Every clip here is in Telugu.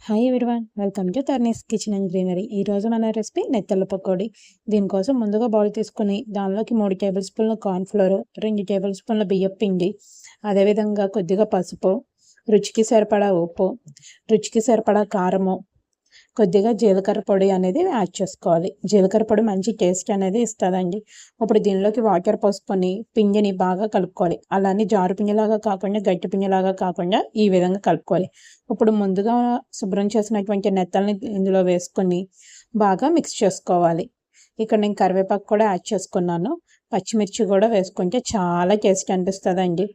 Hi everyone, welcome to Tarni's kitchen and greenery. ఈరోజు మన రెసిపీ నెత్తళ్ళ పకోడీ. దీనికోసం ముందుగా బౌల్ తీసుకుని దానిలోకి 3 టేబుల్ స్పూన్ల కార్న్ఫ్లోర్, 2 టేబుల్ స్పూన్ల బియ్యం పిండి, అదేవిధంగా కొద్దిగా పసుపు, రుచికి సరిపడా ఉప్పు, రుచికి సరిపడా కారము, కొద్దిగా జీలకర్ర పొడి అనేది యాడ్ చేసుకోవాలి. జీలకర్ర పొడి మంచి టేస్ట్ అనేది ఇస్తుందండి. ఇప్పుడు దీనిలోకి వాటర్ పోసుకొని పిండిని బాగా కలుపుకోవాలి. అలానే జారు పిండిలాగా కాకుండా గట్టి పిండిలాగా కాకుండా ఈ విధంగా కలుపుకోవాలి. ఇప్పుడు ముందుగా శుభ్రం చేసినటువంటి నెత్తల్ని ఇందులో వేసుకొని బాగా మిక్స్ చేసుకోవాలి. ఇక్కడ నేను కరివేపాకు కూడా యాడ్ చేసుకున్నాను. పచ్చిమిర్చి కూడా వేసుకుంటే చాలా టేస్ట్ అనిపిస్తుందండి.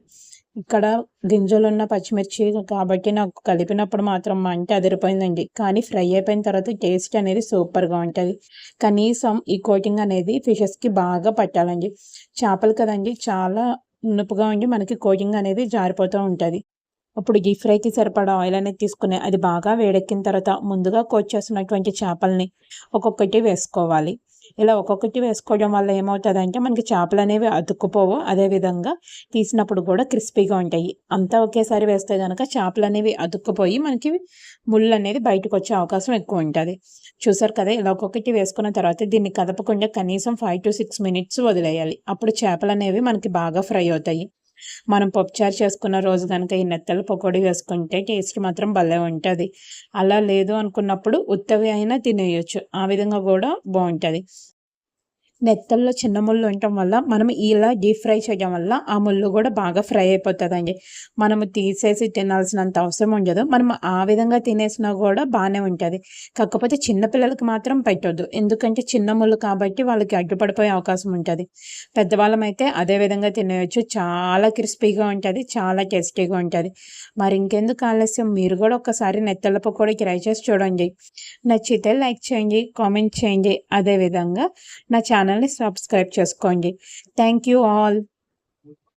ఇక్కడ గింజలున్న పచ్చిమిర్చి కాబట్టి నాకు కలిపినప్పుడు మాత్రం మంట అదిరిపోయిందండి. కానీ ఫ్రై అయిపోయిన తర్వాత టేస్ట్ అనేది సూపర్గా ఉంటుంది. కనీసం ఈ కోటింగ్ అనేది ఫిషెస్కి బాగా పట్టాలండి. చేపలు కదండి, చాలా నునుపుగా ఉండి మనకి కోటింగ్ అనేది జారిపోతూ ఉంటుంది. ఇప్పుడు డీప్ ఫ్రైకి సరిపడా ఆయిల్ అనేది తీసుకుని అది బాగా వేడెక్కిన తర్వాత ముందుగా కోట్ చేసినటువంటి చేపల్ని ఒక్కొక్కటి వేసుకోవాలి. ఇలా ఒక్కొక్కటి వేసుకోవడం వల్ల ఏమవుతుందంటే మనకి చేపలు అనేవి అతుక్కుపోవు, అదేవిధంగా తీసినప్పుడు కూడా క్రిస్పీగా ఉంటాయి. అంతా ఒకేసారి వేస్తే కనుక చేపలు అనేవి అతుక్కుపోయి మనకి ముళ్ళు అనేది బయటకు వచ్చే అవకాశం ఎక్కువ ఉంటుంది. చూసారు కదా, ఇలా ఒక్కొక్కటి వేసుకున్న తర్వాత దీన్ని కదపకుండా కనీసం 5 to 6 minutes వదిలేయాలి. అప్పుడు చేపలు అనేవి మనకి బాగా ఫ్రై అవుతాయి. మనం పప్పుచారు చేసుకున్న రోజు కనుక ఈ నెత్తల పకోడీ వేసుకుంటే టేస్ట్ మాత్రం భలే ఉంటుంది. అలా లేదు అనుకున్నప్పుడు ఉత్తవి అయినా తినేయచ్చు, ఆ విధంగా కూడా బాగుంటుంది. నెత్తల్లో చిన్న ముళ్ళు ఉండటం వల్ల మనం ఇలా డీప్ ఫ్రై చేయడం వల్ల ఆ ముళ్ళు కూడా బాగా ఫ్రై అయిపోతుందండి. మనము తీసేసి తినాల్సినంత అవసరం ఉండదు. మనం ఆ విధంగా తినేసినా కూడా బాగానే ఉంటుంది. కాకపోతే చిన్నపిల్లలకి మాత్రం పెట్టొద్దు, ఎందుకంటే చిన్న ముళ్ళు కాబట్టి వాళ్ళకి అడ్డుపడిపోయే అవకాశం ఉంటుంది. పెద్దవాళ్ళమైతే అదే విధంగా తినేయచ్చు. చాలా క్రిస్పీగా ఉంటుంది, చాలా టేస్టీగా ఉంటుంది. మరి ఇంకెందుకు ఆలస్యం, మీరు కూడా ఒకసారి నెత్తళ్ళ పకోడీ ట్రై చేసి చూడండి. నచ్చితే లైక్ చేయండి, కామెంట్ చేయండి, అదేవిధంగా నా ఛానల్ని సబ్స్క్రైబ్ చేసుకోండి. Thank you all.